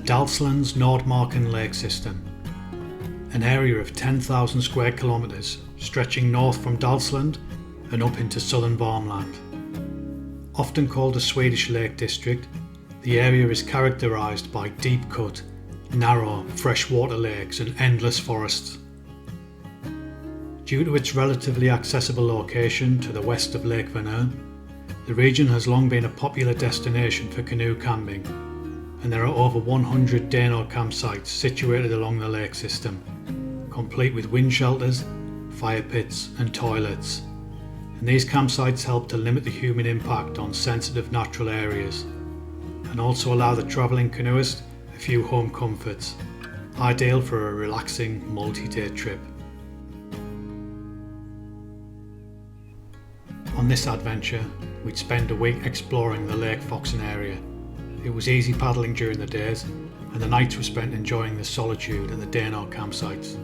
the Dalsland-Nordmarken lake system, an area of 10,000 square kilometres stretching north from Dalsland and up into southern Värmland. Often called the Swedish Lake District, the area is characterised by deep-cut, narrow freshwater lakes and endless forests. Due to its relatively accessible location to the west of Lake Vanern, the region has long been a popular destination for canoe camping, and there are over 100 DANO campsites situated along the lake system, complete with wind shelters, fire pits and toilets. And these campsites help to limit the human impact on sensitive natural areas, and also allow the travelling canoeist a few home comforts, ideal for a relaxing multi-day trip. On this adventure, we'd spend a week exploring the Lake Foxen area. It was easy paddling during the days, and the nights were spent enjoying the solitude at the DANO campsites.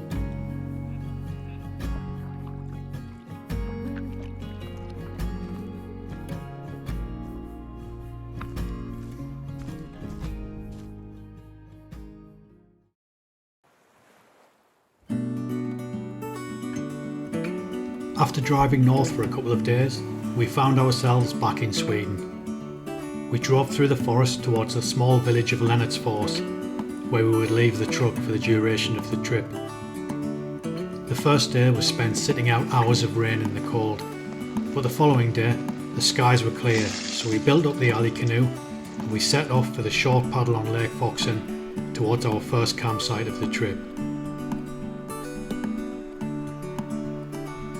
After driving north for a couple of days, we found ourselves back in Sweden. We drove through the forest towards the small village of Lennartsfors, where we would leave the truck for the duration of the trip. The first day was spent sitting out hours of rain in the cold, but the following day the skies were clear, so we built up the Ally Canoe and we set off for the short paddle on Lake Foxen towards our first campsite of the trip.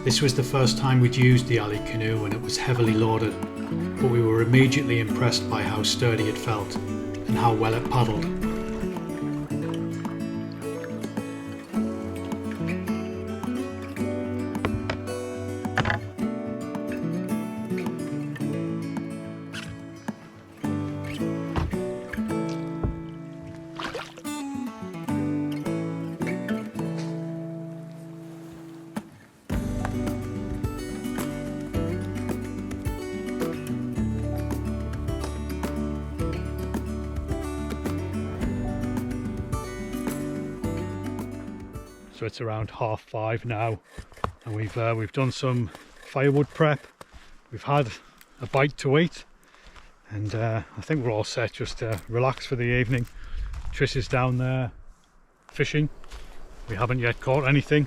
This was the first time we'd used the Ally Canoe and it was heavily loaded, but we were immediately impressed by how sturdy it felt and how well it paddled. So it's around 5:30 now, and we've done some firewood prep. We've had a bite to eat, and I think we're all set just to relax for the evening. Trish is down there fishing. We haven't yet caught anything,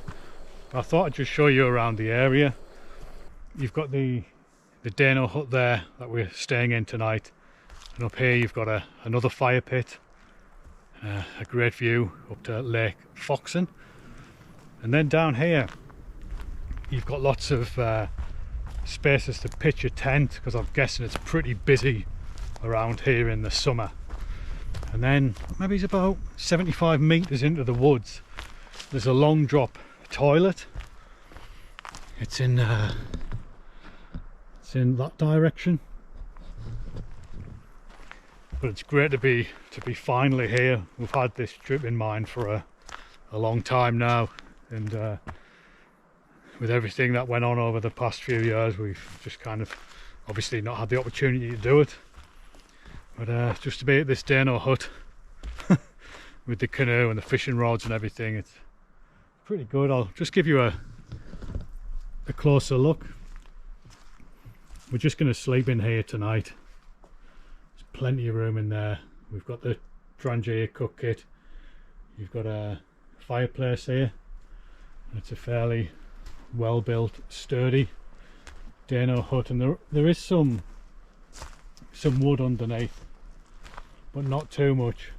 but I thought I'd just show you around the area. You've got the DANO hut there that we're staying in tonight, and up here you've got another fire pit, a great view up to Lake Foxen. And then down here you've got lots of spaces to pitch a tent, because I'm guessing it's pretty busy around here in the summer. And then maybe it's about 75 meters into the woods there's a long drop toilet. It's in that direction, but it's great to be finally here. We've had this trip in mind for a long time now, and with everything that went on over the past few years, we've just kind of obviously not had the opportunity to do it. But just to be at this DANO hut with the canoe and the fishing rods and everything, it's pretty good. I'll just give you a closer look. We're just going to sleep in here tonight. There's plenty of room in there. We've got the Trangia cook kit. You've got a fireplace here. It's a fairly well built, sturdy DANO hut, and there is some wood underneath, but not too much.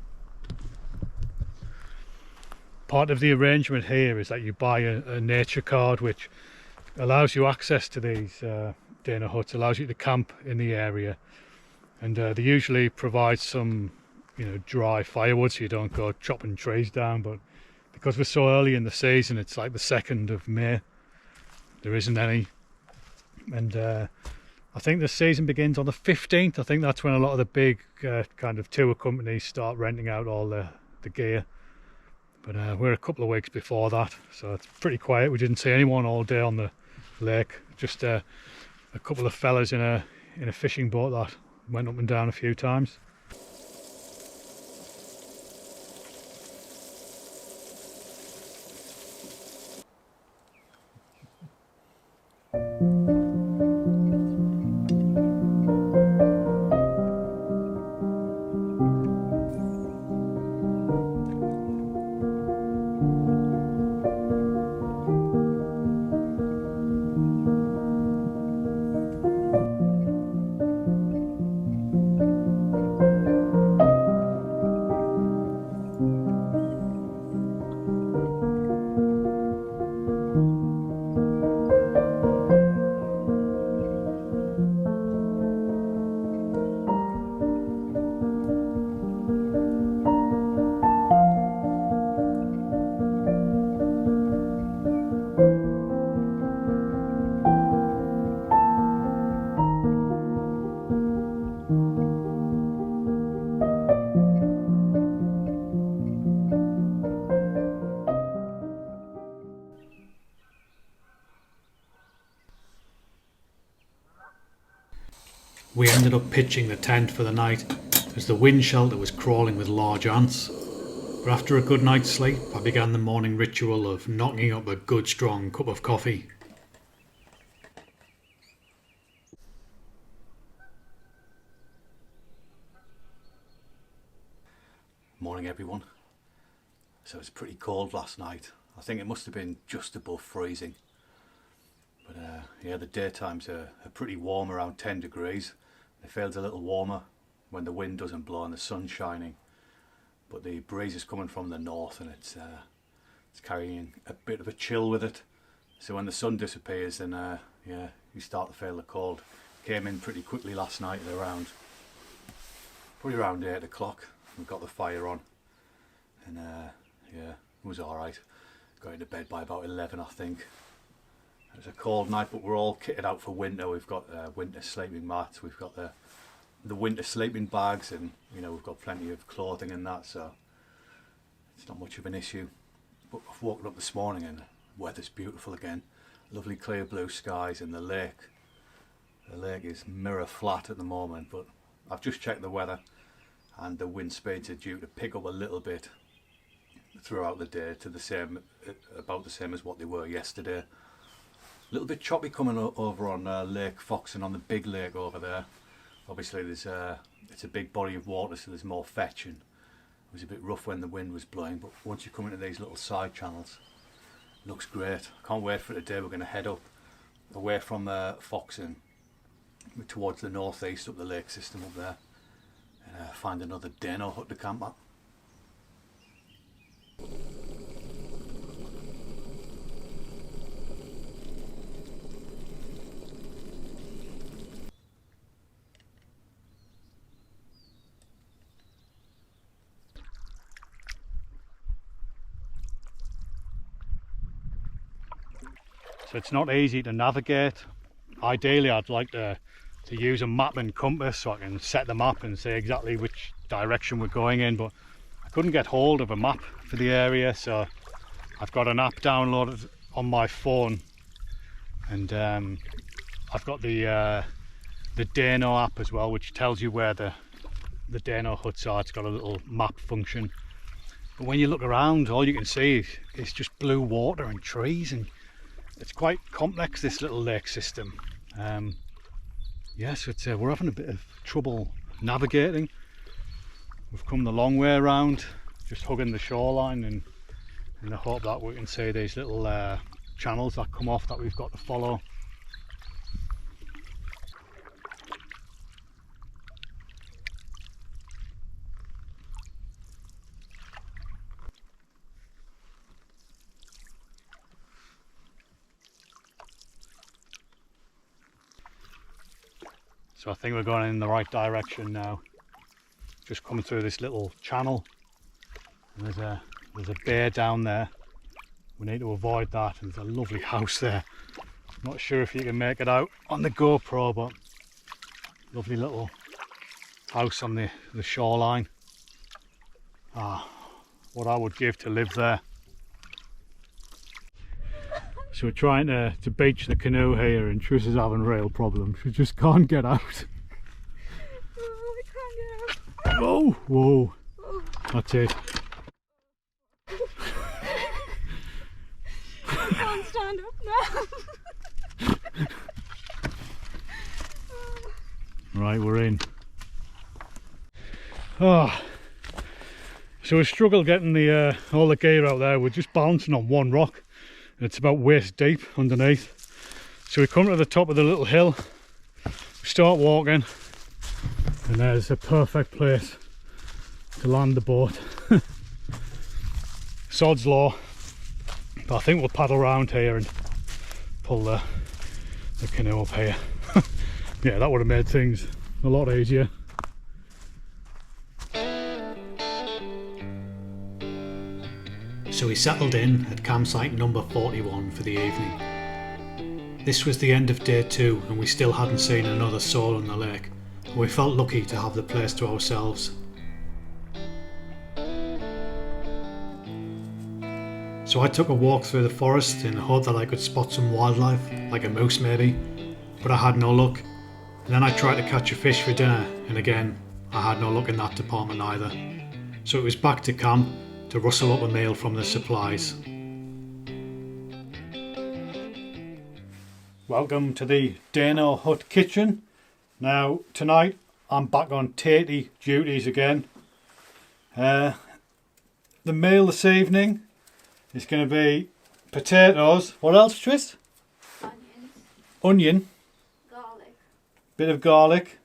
Part of the arrangement here is that you buy a nature card, which allows you access to these DANO huts, allows you to camp in the area, and they usually provide some dry firewood so you don't go chopping trees down. But because we're so early in the season, it's like the 2nd of May, there isn't any. And I think the season begins on the 15th. I think that's when a lot of the big kind of tour companies start renting out all the gear. But we're a couple of weeks before that, so it's pretty quiet. We didn't see anyone all day on the lake, just a couple of fellas in a fishing boat that went up and down a few times. we ended up pitching the tent for the night as the wind shelter was crawling with large ants. But after a good night's sleep, I began the morning ritual of knocking up a good strong cup of coffee. Morning everyone. So it's pretty cold last night. I think it must have been just above freezing. But yeah, the daytimes are pretty warm, around 10 degrees. It feels a little warmer when the wind doesn't blow and the sun's shining. But the breeze is coming from the north and it's carrying a bit of a chill with it. So when the sun disappears, then yeah, you start to feel the cold. Came in pretty quickly last night at probably around 8 o'clock. We got the fire on, and yeah, it was alright. Got into bed by about 11, I think. It was a cold night, but we're all kitted out for winter. We've got winter sleeping mats, we've got the winter sleeping bags, and you know, we've got plenty of clothing and that, so it's not much of an issue. But I've woken up this morning and the weather's beautiful again. Lovely clear blue skies, and the lake is mirror flat at the moment, but I've just checked the weather and the wind speeds are due to pick up a little bit throughout the day to about the same as what they were yesterday. A little bit choppy coming over on Lake Foxen, on the big lake over there. Obviously it's a big body of water, so there's more fetching. It was a bit rough when the wind was blowing, but once you come into these little side channels, it looks great. I can't wait for the day we're going to head up away from Foxen towards the northeast, up the lake system up there, and find another DANO hut to camp at. So it's not easy to navigate. Ideally I'd like to use a map and compass so I can set the map and see exactly which direction we're going in, but I couldn't get hold of a map for the area, so I've got an app downloaded on my phone, and I've got the DANO app as well, which tells you where the DANO huts are. It's got a little map function, but when you look around, all you can see is just blue water and trees, and it's quite complex, this little lake system. Yes, we're having a bit of trouble navigating. We've come the long way around, just hugging the shoreline, and in the hope that we can see these little channels that come off that we've got to follow. So I think we're going in the right direction now. Just coming through this little channel, and there's a bear down there. We need to avoid that, and there's a lovely house there. I'm not sure if you can make it out on the GoPro, but lovely little house on the shoreline. What I would give to live there. So we're trying to beach the canoe here, and Trish is having real problems. She just can't get out. Oh, I can't get out. Whoa, whoa. Oh. That's it. I can't stand up now. Right, we're in. So we struggle getting the all the gear out there. We're just balancing on one rock. It's about waist deep underneath. So we come to the top of the little hill, we start walking, and there's a perfect place to land the boat. Sod's law, but I think we'll paddle around here and pull the canoe up here. Yeah, that would have made things a lot easier. So we settled in at campsite number 41 for the evening. This was the end of day 2 and we still hadn't seen another soul on the lake. We felt lucky to have the place to ourselves. So I took a walk through the forest in the hope that I could spot some wildlife, like a moose maybe, but I had no luck. And then I tried to catch a fish for dinner, and again I had no luck in that department either. So it was back to camp to rustle up a meal from the supplies. Welcome to the DANO hut kitchen. Now tonight I'm back on tatey duties again. The meal this evening is going to be potatoes. What else, Tris? Onions, Onion, garlic. bit of garlic,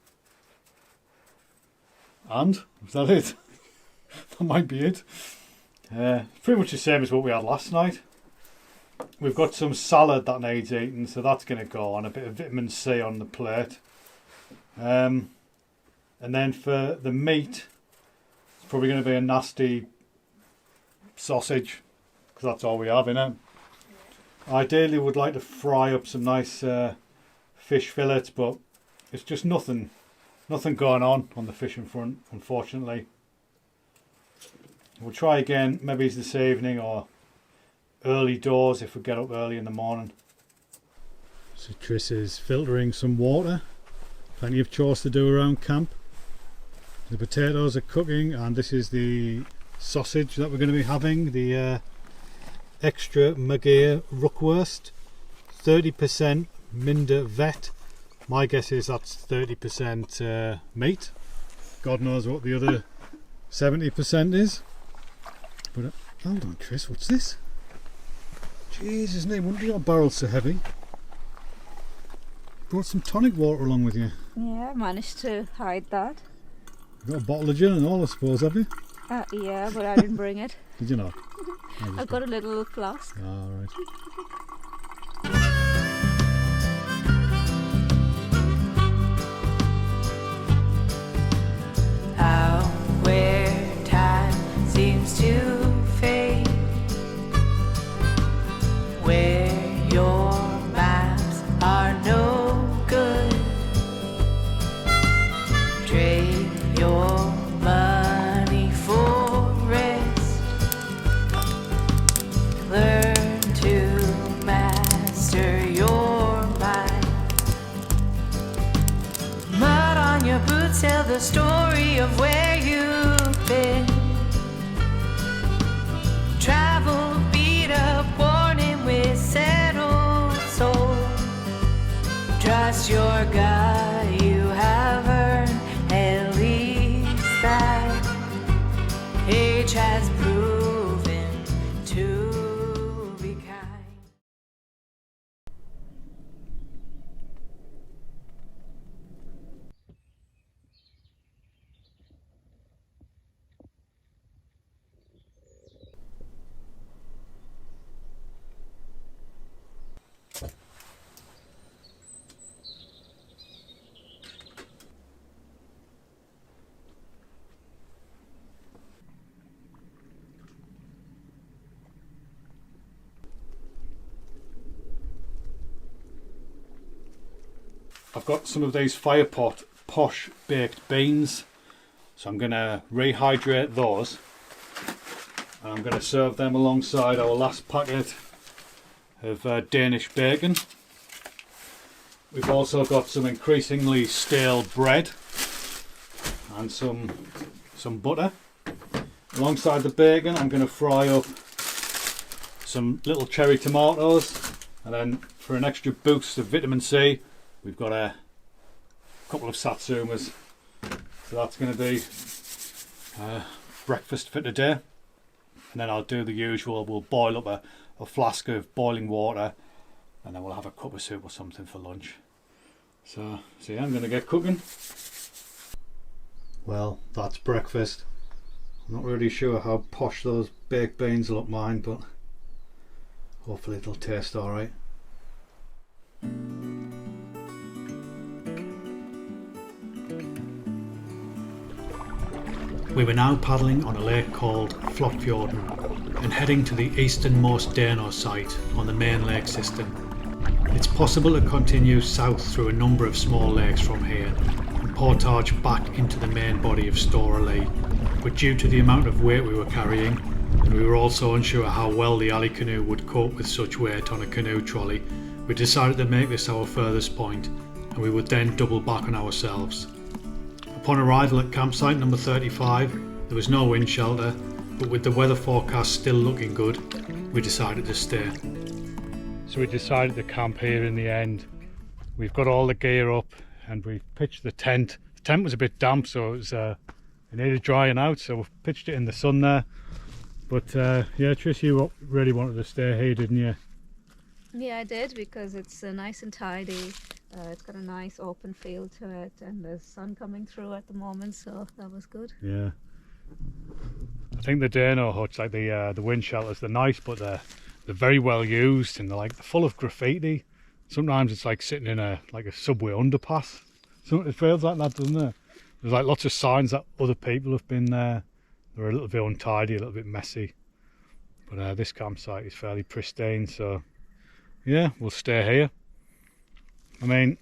and is that it? That might be it. Pretty much the same as what we had last night. We've got some salad that needs eating, so that's going to go on. A bit of vitamin C on the plate. And then for the meat, it's probably going to be a nasty sausage, because that's all we have in it. Ideally would like to fry up some nice fish fillets, but it's just nothing going on the fishing front, unfortunately. We'll try again maybe this evening or early doors if we get up early in the morning. So Tris is filtering some water. Plenty of chores to do around camp. The potatoes are cooking, and this is the sausage that we're going to be having, the extra Magir Ruckwurst, 30% Minder Vet. My guess is that's 30% meat. God knows what the other 70% is. But hold on, Tris, what's this? Jesus, no wonder your barrel's so heavy. Brought some tonic water along with you. Yeah, I managed to hide that. You got a bottle of gin and all, I suppose, have you? Yeah, but I didn't bring it. Did you not? I've got a little flask. All right. Out where time seems to fade, where your maps are no good, trade your money for rest, learn to master your mind. Mud on your boots tell the story of where you've been. Travel beat up warning with settled soul. Trust your gut, you have earned at least that. Age has proven to be kind. I've got some of these Firepot posh baked beans, so I'm going to rehydrate those, and I'm going to serve them alongside our last packet of Danish bacon. We've also got some increasingly stale bread and some butter. Alongside the bacon, I'm going to fry up some little cherry tomatoes, and then for an extra boost of vitamin C, we've got a couple of satsumas. So that's going to be breakfast for today. And then I'll do the usual, we'll boil up a flask of boiling water, and then we'll have a cup of soup or something for lunch. So yeah, I'm going to get cooking. Well, that's breakfast. I'm not really sure how posh those baked beans look mine, but hopefully it'll taste alright. We were now paddling on a lake called Flockfjorden and heading to the easternmost DANO site on the main lake system. It's possible to continue south through a number of small lakes from here and portage back into the main body of Storeley, but due to the amount of weight we were carrying, and we were also unsure how well the Ally Canoe would cope with such weight on a canoe trolley, we decided to make this our furthest point and we would then double back on ourselves. Upon arrival at campsite number 35, there was no wind shelter, but with the weather forecast still looking good, we decided to stay. So we decided to camp here in the end. We've got all the gear up and we've pitched the tent. The tent was a bit damp, so it needed drying out, so we've pitched it in the sun there. But yeah, Trish, you really wanted to stay here, didn't you? Yeah, I did, because it's nice and tidy. It's got a nice open feel to it, and there's sun coming through at the moment, so that was good. Yeah. I think the DANO huts, like the wind shelters, they're nice, but they're very well used, and they're full of graffiti. Sometimes it's like sitting in a subway underpass. So it feels like that, doesn't it? There's like lots of signs that other people have been there. They're a little bit untidy, a little bit messy. But this campsite is fairly pristine, so yeah, we'll stay here. I mean,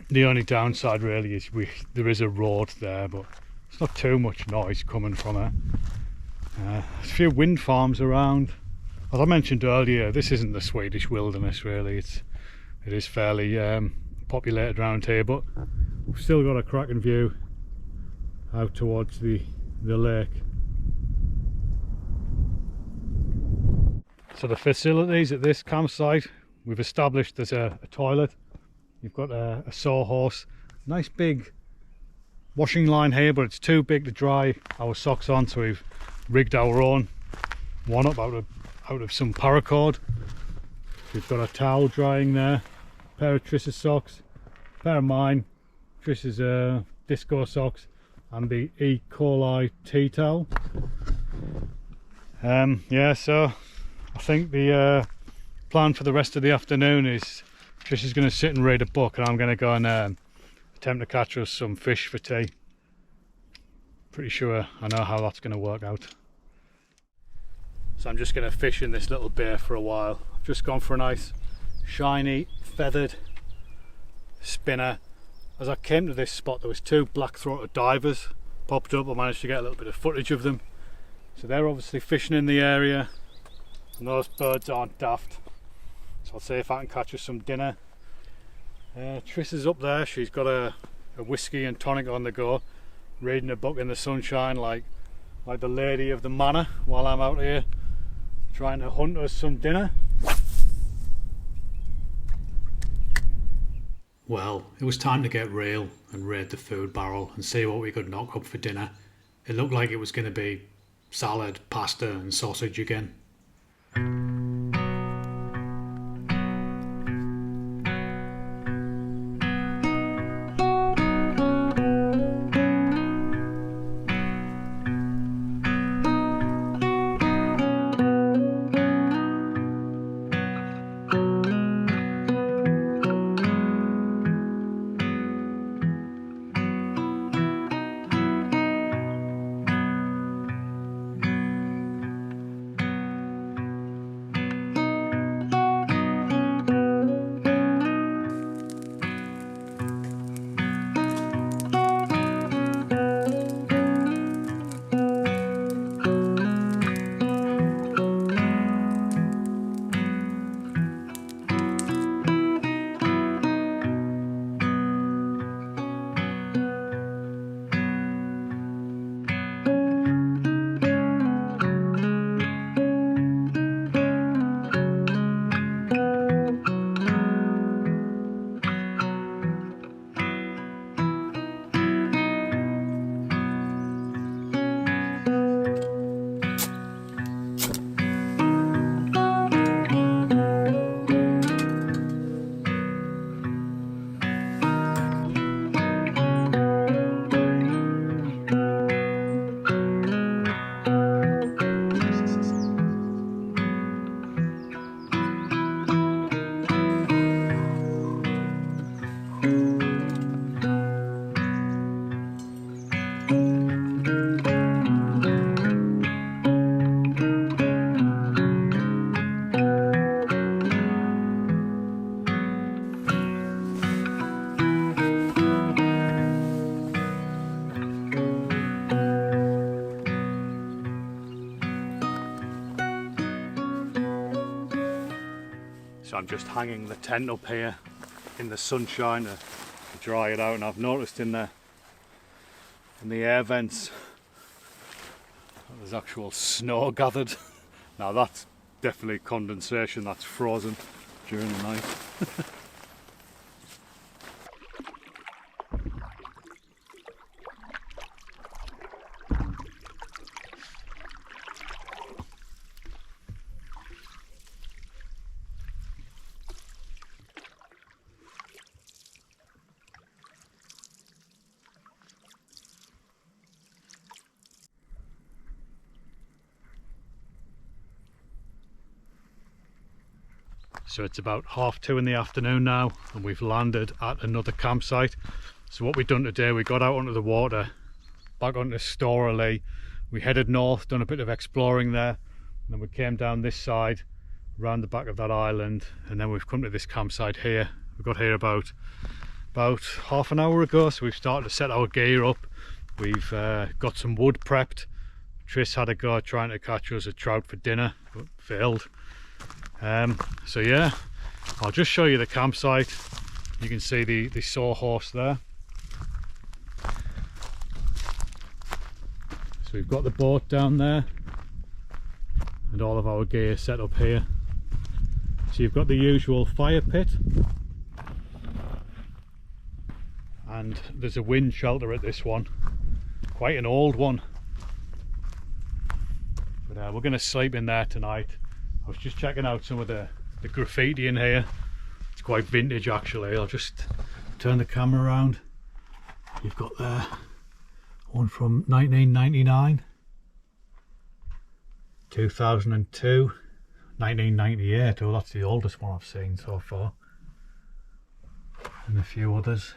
the only downside really is there is a road there, but it's not too much noise coming from it. There's a few wind farms around. As I mentioned earlier, this isn't the Swedish wilderness really. It is fairly populated around here, but we've still got a cracking view out towards the lake. So the facilities at this campsite, we've established there's a toilet. You've got a sawhorse, nice big washing line here, but it's too big to dry our socks on, so we've rigged our own one up out of some paracord. We've got a towel drying there, a pair of Triss's socks, a pair of mine, Triss's disco socks, and the E. coli tea towel. Yeah, so I think the plan for the rest of the afternoon is Trish is going to sit and read a book, and I'm going to go and attempt to catch us some fish for tea. Pretty sure I know how that's going to work out. So I'm just going to fish in this little bay for a while. I've just gone for a nice shiny feathered spinner. As I came to this spot, there was two black-throated divers popped up. I managed to get a little bit of footage of them. So they're obviously fishing in the area, and those birds aren't daft. So I'll see if I can catch us some dinner. Triss is up there. She's got a whiskey and tonic on the go, reading a book in the sunshine like the lady of the manor, while I'm out here trying to hunt us some dinner. Well, it was time to get real and raid the food barrel and see what we could knock up for dinner. It looked like it was going to be salad, pasta and sausage again. So I'm just hanging the tent up here in the sunshine to dry it out, and I've noticed in the air vents there's actual snow gathered. Now that's definitely condensation that's frozen during the night. So it's about 2:30 in the afternoon now, and we've landed at another campsite. So what we've done today, we got out onto the water, back onto Storley. We headed north, done a bit of exploring there, and then we came down this side, around the back of that island, and then we've come to this campsite here. We got here about half an hour ago, so we've started to set our gear up. We've got some wood prepped. Tris had a go trying to catch us a trout for dinner, but failed. So yeah, I'll just show you the campsite. You can see the sawhorse there. So we've got the boat down there and all of our gear set up here. So you've got the usual fire pit, and there's a wind shelter at this one, quite an old one, but we're going to sleep in there tonight. I was just checking out some of the graffiti in here. It's quite vintage actually. I'll just turn the camera around. You've got there one from 1999, 2002, 1998. Oh, that's the oldest one I've seen so far, and a few others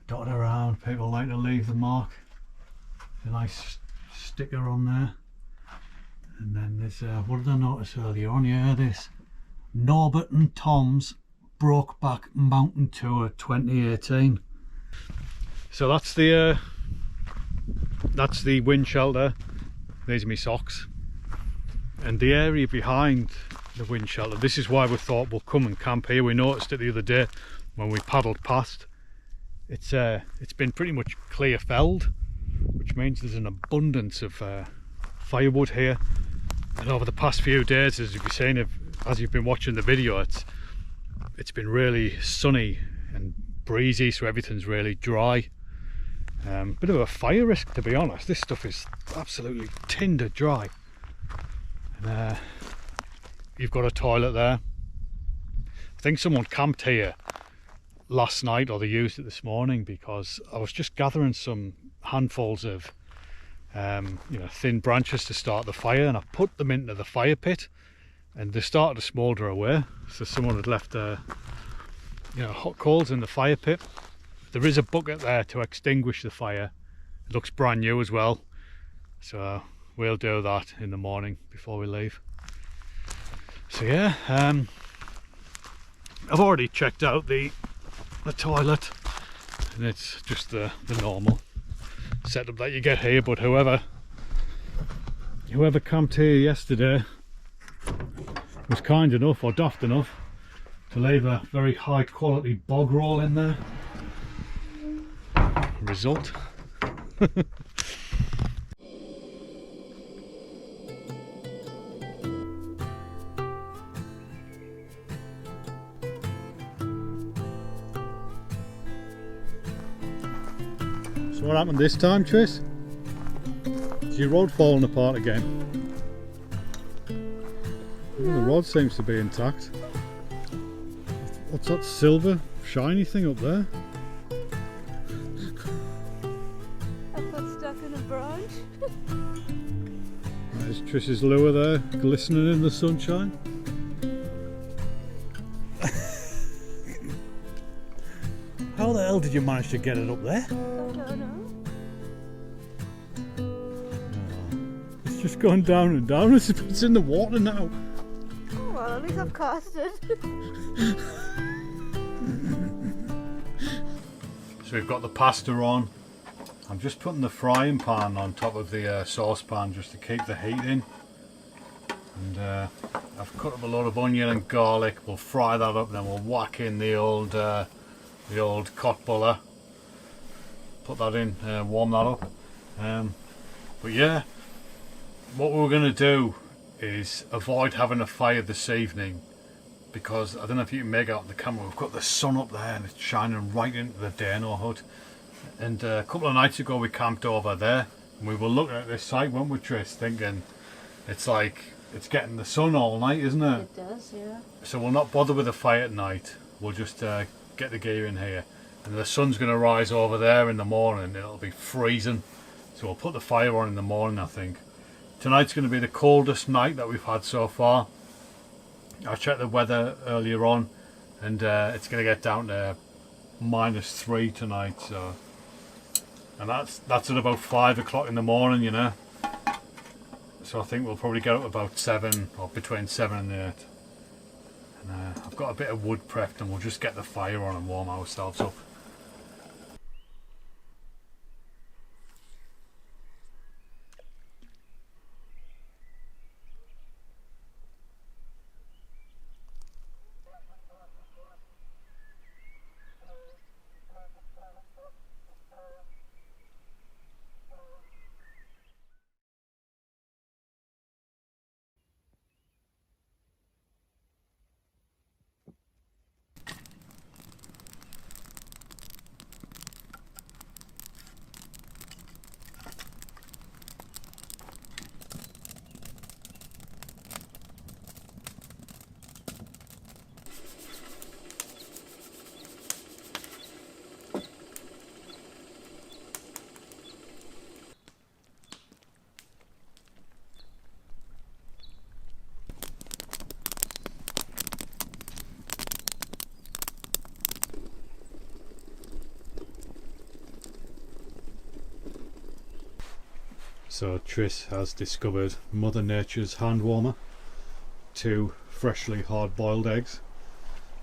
dotted around. People like to leave the mark. A nice sticker on there. And then there's, what did I notice earlier on here? This Norbert and Tom's Brokeback Mountain Tour 2018. So that's the wind shelter. These are my socks. And the area behind the wind shelter, this is why we thought we'll come and camp here. We noticed it the other day when we paddled past. It's been pretty much clear felled, which means there's an abundance of firewood here. And over the past few days, as you've seen, as you've been watching the video, it's been really sunny and breezy, so everything's really dry. Bit of a fire risk, to be honest. This stuff is absolutely tinder dry. And you've got a toilet there. I think someone camped here last night, or they used it this morning, because I was just gathering some handfuls of thin branches to start the fire, and I put them into the fire pit and they started to smoulder away. So someone had left hot coals in the fire pit. There is a bucket there to extinguish the fire. It looks brand new as well, so we'll do that in the morning before we leave. So yeah, I've already checked out the toilet, and it's just the normal setup that you get here, but whoever camped here yesterday was kind enough, or daft enough, to leave a very high quality bog roll in there. Result. So what happened this time, Tris? Is your rod falling apart again? The rod seems to be intact. What's that silver shiny thing up there? I got stuck in a branch. There's Tris's lure there, glistening in the sunshine. How the hell did you manage to get it up there? I don't know. It's just gone down and down. It's in the water now. Oh well, at least I've cast it. So we've got the pasta on. I'm just putting the frying pan on top of the saucepan just to keep the heat in. And I've cut up a lot of onion and garlic. We'll fry that up, and then we'll whack in the old cod buller. Put that in, warm that up. But yeah, what we're going to do is avoid having a fire this evening, because I don't know if you can make out on the camera, we've got the sun up there and it's shining right into the DANO hut. And a couple of nights ago we camped over there, and we were looking at this site, weren't we, Tris, thinking it's like it's getting the sun all night, isn't it? It does, yeah. So we'll not bother with the fire at night. We'll just get the gear in here, and the sun's going to rise over there in the morning. It'll be freezing, so we'll put the fire on in the morning. I think tonight's going to be the coldest night that we've had so far. I checked the weather earlier on, and it's going to get down to -3 tonight. So, and that's at about 5 o'clock in the morning, you know. So I think we'll probably get up about 7, or between 7 and 8. And I've got a bit of wood prepped, and we'll just get the fire on and warm ourselves up. So Tris has discovered Mother Nature's hand warmer. 2 freshly hard boiled eggs.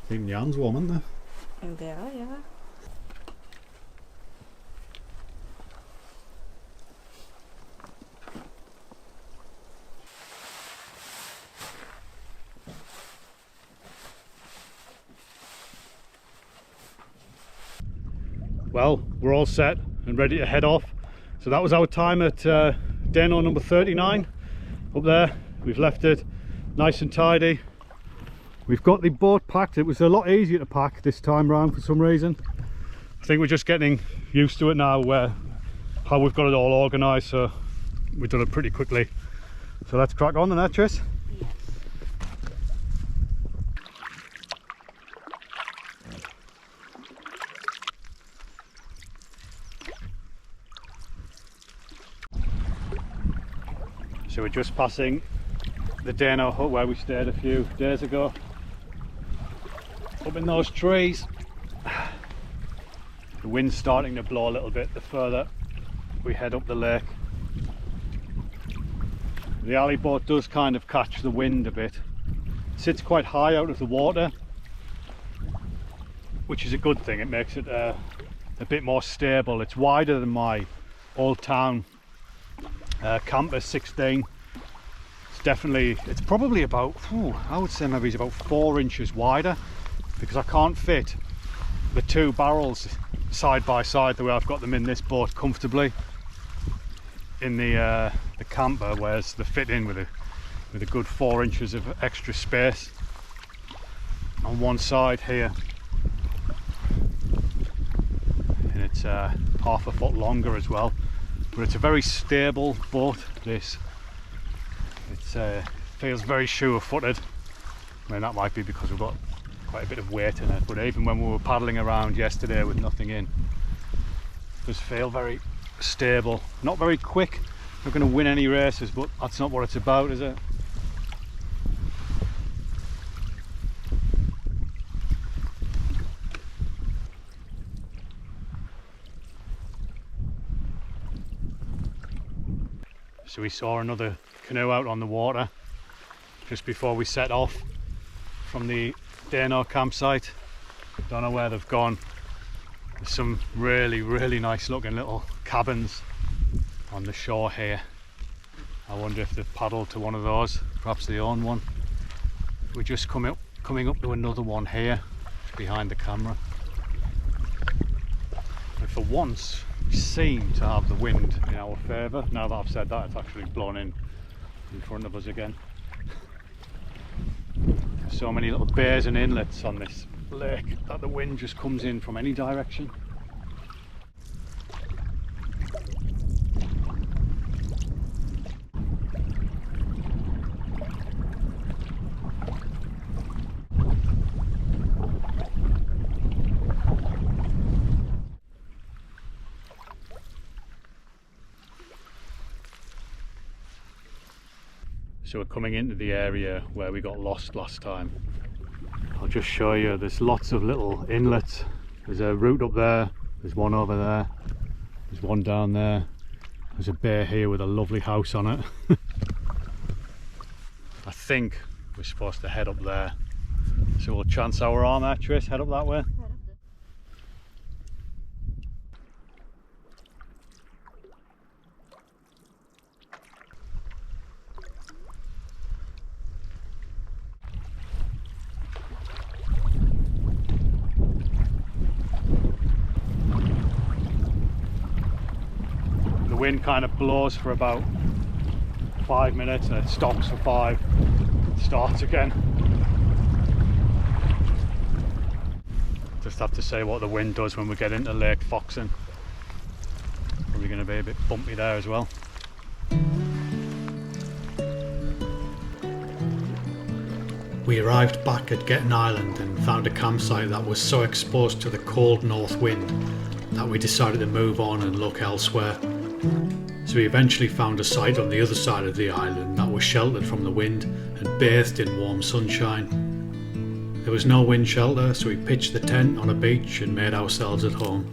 Keeping your hands warm, aren't they? And they are, yeah. Well, we're all set and ready to head off. So that was our time at DANO number 39 up there. We've left it nice and tidy. We've got the boat packed. It was a lot easier to pack this time round for some reason. I think we're just getting used to it now, how we've got it all organised, so we've done it pretty quickly. So let's crack on then, Tris. So we're just passing the DANO hut where we stayed a few days ago. Up in those trees. The wind's starting to blow a little bit the further we head up the lake. The Ally boat does kind of catch the wind a bit. It sits quite high out of the water, which is a good thing. It makes it a bit more stable. It's wider than my Old Town camper 16. It's probably about, I would say maybe it's about 4 inches wider, because I can't fit the 2 barrels side by side the way I've got them in this boat comfortably in the camper, whereas they fit in with a good 4 inches of extra space on one side here, and it's half a foot longer as well. But it's a very stable boat, this. It feels very sure-footed. I mean, that might be because we've got quite a bit of weight in it, but even when we were paddling around yesterday with nothing in, it does feel very stable. Not very quick, not going to win any races, but that's not what it's about, is it? So we saw another canoe out on the water just before we set off from the DANO campsite. Don't know where they've gone. There's some really nice looking little cabins on the shore here. I wonder if they've paddled to one of those, perhaps they own one. We're just coming up to another one here, behind the camera. And for once, we seem to have the wind in our favour. Now that I've said that, it's actually blown in front of us again. So many little bays and inlets on this lake that the wind just comes in from any direction. So we're coming into the area where we got lost last time. I'll just show you, there's lots of little inlets. There's a route up there, there's one over there, there's one down there. There's a bay here with a lovely house on it. I think we're supposed to head up there. So we'll chance our arm there, Trish, head up that way. The wind kind of blows for about 5 minutes and it stops for 5, it starts again. Just have to say what the wind does when we get into Lake Foxen. Probably going to be a bit bumpy there as well. We arrived back at Getting Island and found a campsite that was so exposed to the cold north wind that we decided to move on and look elsewhere. So we eventually found a site on the other side of the island that was sheltered from the wind and bathed in warm sunshine. There was no wind shelter, so we pitched the tent on a beach and made ourselves at home.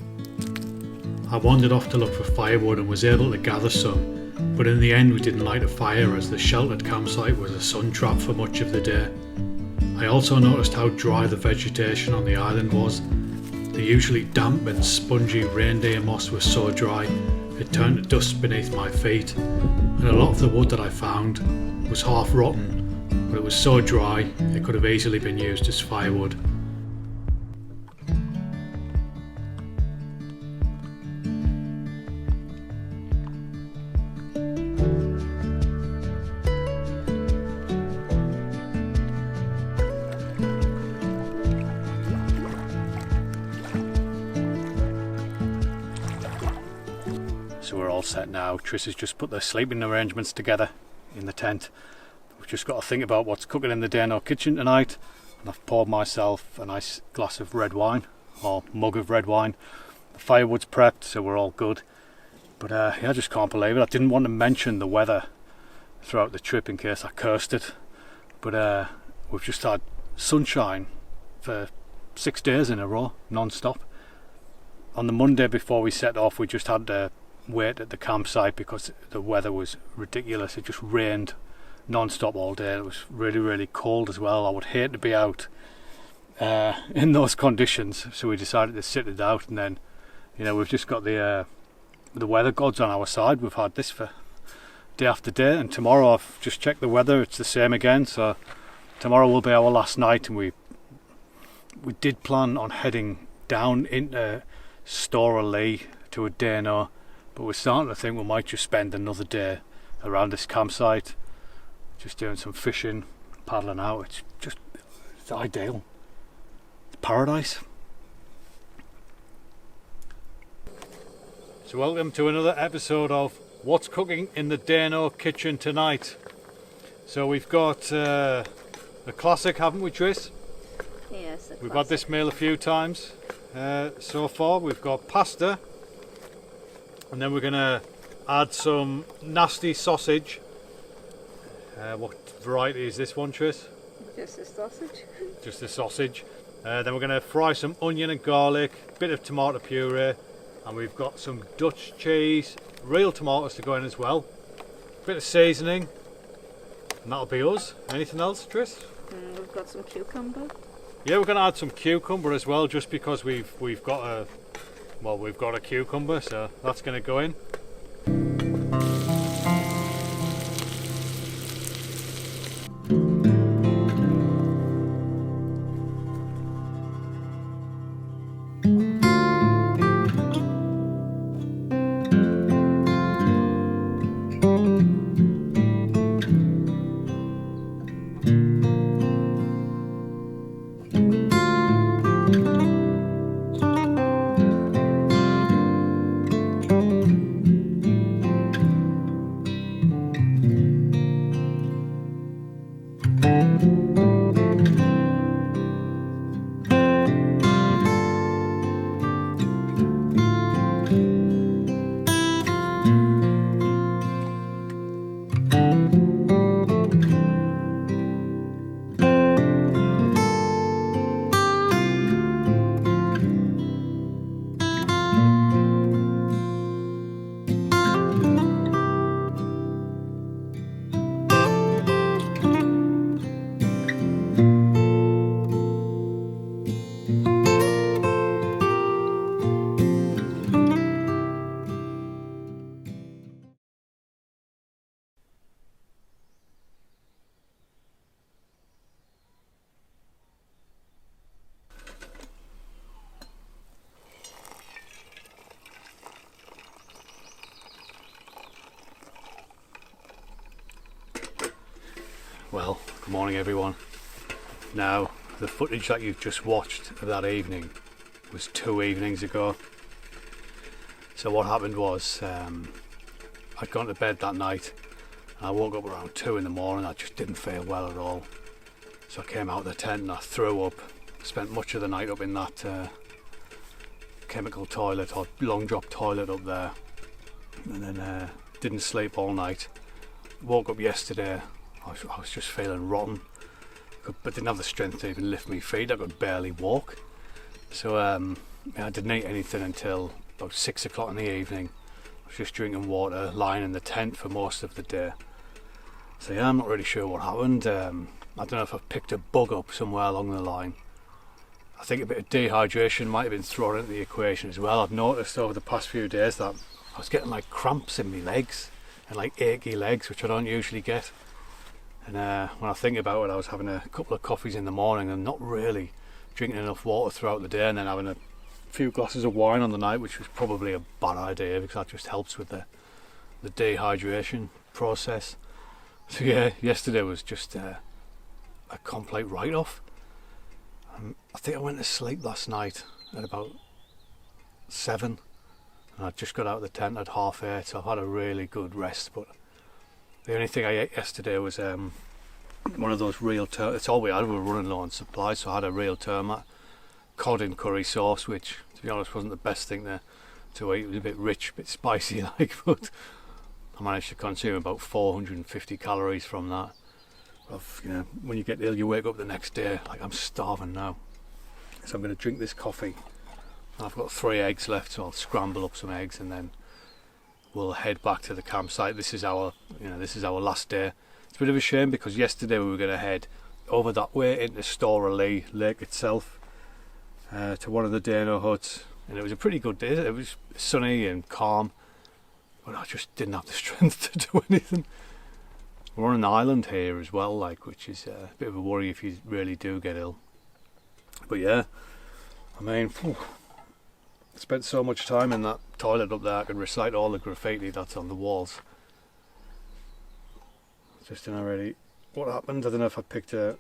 I wandered off to look for firewood and was able to gather some, but in the end we didn't light a fire as the sheltered campsite was a sun trap for much of the day. I also noticed how dry the vegetation on the island was. The usually damp and spongy reindeer moss was so dry it turned to dust beneath my feet, and a lot of the wood that I found was half rotten, but it was so dry it could have easily been used as firewood. So we're all set now. Trish has just put the sleeping arrangements together in the tent. We've just got to think about what's cooking in the DANO kitchen tonight. And I've poured myself a nice glass of red wine, or mug of red wine. The firewood's prepped, so we're all good. But yeah, I just can't believe it. I didn't want to mention the weather throughout the trip in case I cursed it. But we've just had sunshine for 6 days in a row, non-stop. On the Monday before we set off, we just had to wait at the campsite because the weather was ridiculous. It just rained non-stop all day. It was really, really cold as well. I would hate to be out in those conditions, so we decided to sit it out. And then, you know, we've just got the weather gods on our side. We've had this for day after day, and tomorrow I've just checked the weather, it's the same again. So tomorrow will be our last night, and we did plan on heading down into Storey to a DANO, but we're starting to think we might just spend another day around this campsite, just doing some fishing, paddling out. It's ideal. It's paradise. So welcome to another episode of What's Cooking in the DANO Kitchen Tonight. So we've got a classic, haven't we, Tris? Yes. We've had this meal a few times so far. We've got pasta, and then we're going to add some nasty sausage. What variety is this one, Tris? Just a sausage. Just the sausage. Then we're going to fry some onion and garlic, bit of tomato puree, and we've got some Dutch cheese, real tomatoes to go in as well, bit of seasoning, and that'll be us. Anything else, Tris? We've got some cucumber. Yeah, we're going to add some cucumber as well, just because we've got a cucumber, so that's going to go in. Well, good morning everyone. Now, the footage that you've just watched of that evening was 2 evenings ago. So what happened was, I'd gone to bed that night and I woke up around 2 in the morning. I just didn't feel well at all. So I came out of the tent and I threw up. Spent much of the night up in that chemical toilet or long drop toilet up there. And then didn't sleep all night. Woke up yesterday, I was just feeling rotten. But didn't have the strength to even lift my feet. I could barely walk. So I didn't eat anything until about 6 o'clock in the evening. I was just drinking water, lying in the tent for most of the day. So yeah, I'm not really sure what happened. I don't know if I've picked a bug up somewhere along the line. I think a bit of dehydration might have been thrown into the equation as well. I've noticed over the past few days that I was getting like cramps in my legs and like achy legs, which I don't usually get. And when I think about it, I was having a couple of coffees in the morning and not really drinking enough water throughout the day, and then having a few glasses of wine on the night, which was probably a bad idea because that just helps with the dehydration process. So yeah, yesterday was just a complete write-off. I think I went to sleep last night at about 7 and I just got out of the tent at 8:30, so I've had a really good rest. But the only thing I ate yesterday was one of those real it's all we had. We were running low on supplies, so I had a real termat cod in curry sauce, which to be honest wasn't the best thing to eat. It was a bit rich, a bit spicy like, but I managed to consume about 450 calories from that. When you get ill, you wake up the next day like I'm starving now. So I'm going to drink this coffee. I've got 3 eggs left, so I'll scramble up some eggs and then we'll head back to the campsite. This is our last day. It's a bit of a shame because yesterday we were going to head over that way into Storey Lake itself, to one of the DANO huts, and it was a pretty good day. It was sunny and calm, but I just didn't have the strength to do anything. We're on an island here as well, which is a bit of a worry if you really do get ill. But yeah, I mean, I spent so much time in that toilet up there, I can recite all the graffiti that's on the walls. Just don't know really what happened. I don't know if I picked a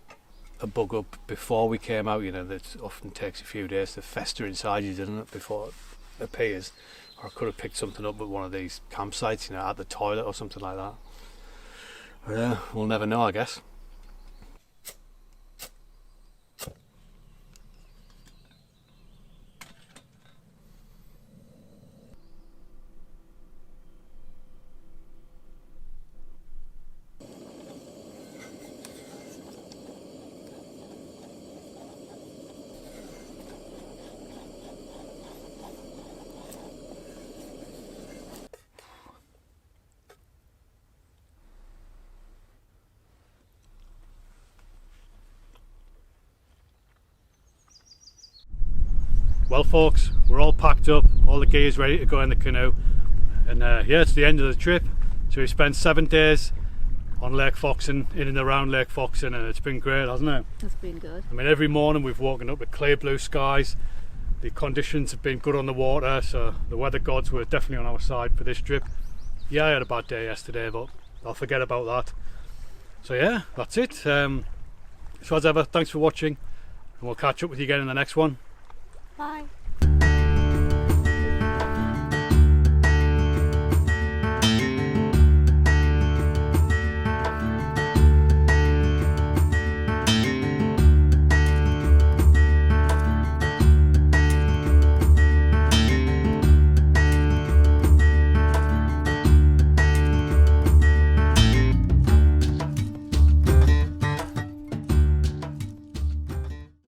bug up before we came out. That often takes a few days to fester inside you, doesn't it, before it appears. Or I could have picked something up at one of these campsites, at the toilet or something like that. Yeah, we'll never know, I guess. Well folks, we're all packed up, all the gear's ready to go in the canoe, and yeah, it's the end of the trip. So we spent 7 days on Lake Foxen, in and around Lake Foxen, and it's been great, hasn't it? It's been good. I mean, every morning we've woken up with clear blue skies. The conditions have been good on the water, so the weather gods were definitely on our side for this trip. Yeah, I had a bad day yesterday, but I'll forget about that. So yeah, that's it. So as ever, thanks for watching, and we'll catch up with you again in the next one. Bye.